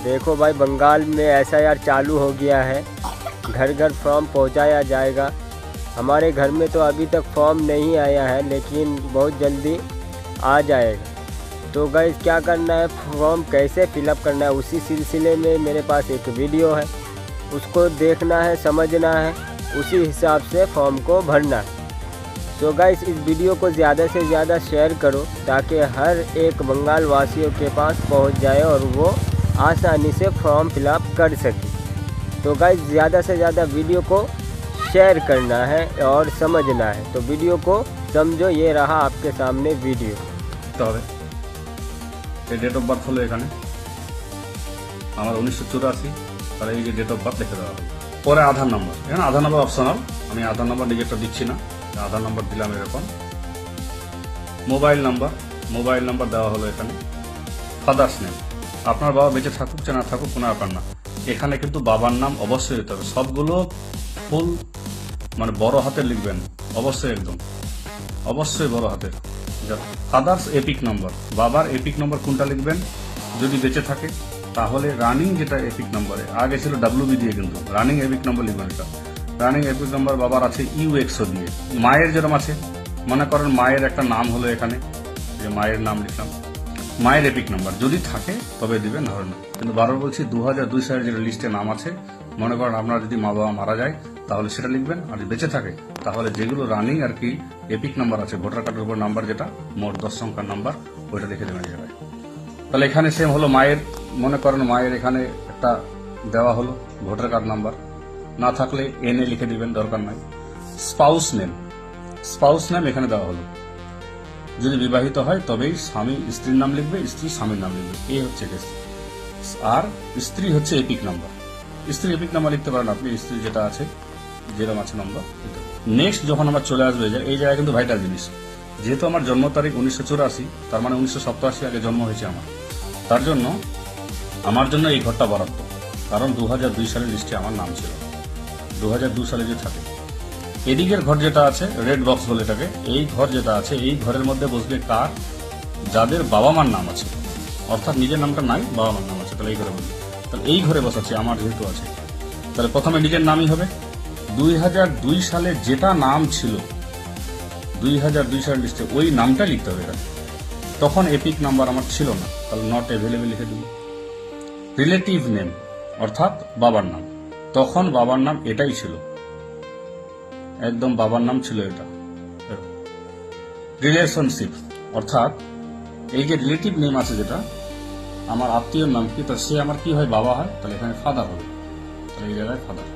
देखो भाई, बंगाल में ऐसा यार चालू हो गया है, घर घर फॉर्म पहुंचाया जाएगा। हमारे घर में तो अभी तक फॉर्म नहीं आया है, लेकिन बहुत जल्दी आ जाएगा। तो गाइस क्या करना है, फॉर्म कैसे फिलअप करना है, उसी सिलसिले में मेरे पास एक वीडियो है, उसको देखना है, समझना है, उसी हिसाब से फॉर्म को भरना है। तो गाइस इस वीडियो को ज़्यादा से ज़्यादा शेयर करो ताकि हर एक बंगाल वासियों के पास पहुंच जाए और वो आसानी से फॉर्म फिलअप कर सके। तो गाइस ज़्यादा से ज़्यादा वीडियो को शेयर करना है और समझना है। तो वीडियो को समझो, ये रहा आपके सामने वीडियो। तो डेट अफ बार्थ हलो एखाने আমার 1984 আর এই যে ডেট অফ বার্থ লিখে দেওয়া হলো। পরে আধার নাম্বার, এখানে আধার নাম্বার অপশনাল, আমি আধার নাম্বার নিজেরটা দিচ্ছি না, আধার নাম্বার দিলাম এরকম। মোবাইল নাম্বার দেওয়া হলো এখানে। ফাদার্স নেম, আপনার বাবা বেঁচে থাকুক যে না থাকুক কোনো ব্যাপার না, এখানে কিন্তু বাবার নাম অবশ্যই দিতে হবে। সবগুলো ফুল মানে বড় হাতে লিখবেন অবশ্যই, একদম অবশ্যই বড় হাতের। ফাদার্স এপিক নাম্বার, বাবার এপিক নাম্বার কোনটা লিখবেন যদি বেঁচে থাকে, তাহলে রানিং যেটা এপিক নাম্বারে আগে ছিল ডাব্লিউবি দিয়ে, কিন্তু রানিং এপিক নাম্বার লিখবেন। এটা রানিং এপিক নাম্বার বাবার আছে ইউএক্সও দিয়ে। মায়ের যেরকম আছে, মনে করেন মায়ের একটা নাম হলো এখানে, যে মায়ের নাম লিখলাম, মায়ের এপিক নাম্বার যদি থাকে তবে দিবেন, না হলে না। কিন্তু বারবার বলছি 2002 সালের যে লিস্টে নাম আছে, মনে করেন আপনার যদি মা বাবা মারা যায় তাহলে সেটা লিখবেন, আর যদি বেঁচে থাকে তাহলে যেগুলো রানিং আর কি এপিক নাম্বার আছে, ভোটার কার্ডের উপর নাম্বার যেটা মোট 10 সংখ্যার নাম্বার, ওইটা লিখে দেবেন জায়গায়। তাহলে এখানে সেম হলো মায়ের, মনে করেন মায়ের এখানে একটা দেওয়া হলো ভোটার কার্ড নাম্বার, না থাকলে এনএ লিখে দিবেন, দরকার নাই। স্পাউস নেম এখানে দেওয়া হলো, যদি বিবাহিত হয় তবেই স্বামী স্ত্রীর নাম লিখবে, স্ত্রী স্বামীর নাম লিখবে, এই হচ্ছে কেস। আর স্ত্রী হচ্ছে এপিক নাম্বার, স্ত্রী এপিক নাম্বার লিখতে পারেন আপনি, স্ত্রী যেটা আছে যেরকম আছে নাম্বার। নেক্সট যখন আমার চলে আসবে, এই জায়গায় কিন্তু ভাইটাল জিনিস, যেহেতু আমার জন্ম তারিখ 1984, তার মানে 1987 আগে জন্ম হয়েছে আমার, তার জন্য আমার জন্য এই ঘরটা বরাদ্দ, কারণ 2002 সালের লিস্টে আমার নাম ছিল। 2002 সালে যে থাকে, এদিকের ঘর যেটা আছে রেড বক্স বলে এটাকে, এই ঘর যেটা আছে, এই ঘরের মধ্যে বসবে কার, যাদের বাবা মার নাম আছে, অর্থাৎ নিজের নামটা নাই, বাবা মার নাম আছে, তাহলে এই ঘরে বসবে। তাহলে এই ঘরে বসাচ্ছে আমার যেহেতু আছে, তাহলে প্রথমে নিজের নামই হবে। 2002 সালে যেটা নাম ছিল 2002 সালের লিস্টে, ওই নামটা লিখতে হবে এখানে। তখন এপিক নাম্বার আমার ছিল না, তাহলে নট অ্যাভেলেবেল লিখে দেব। রিলেটিভ নেম অর্থাৎ বাবার নাম, তখন বাবার নাম এটাই ছিল, একদম বাবার নাম ছিল এটা। রিলেশনশিপ অর্থাৎ এই যে রিলেটিভ নেম আছে যেটা, আমার আত্মীয়র নাম কি, তা সে আমার কি হয়, বাবা হয়, তাহলে এখানে ফাদার হবে, তাহলে এই জায়গায় ফাদার।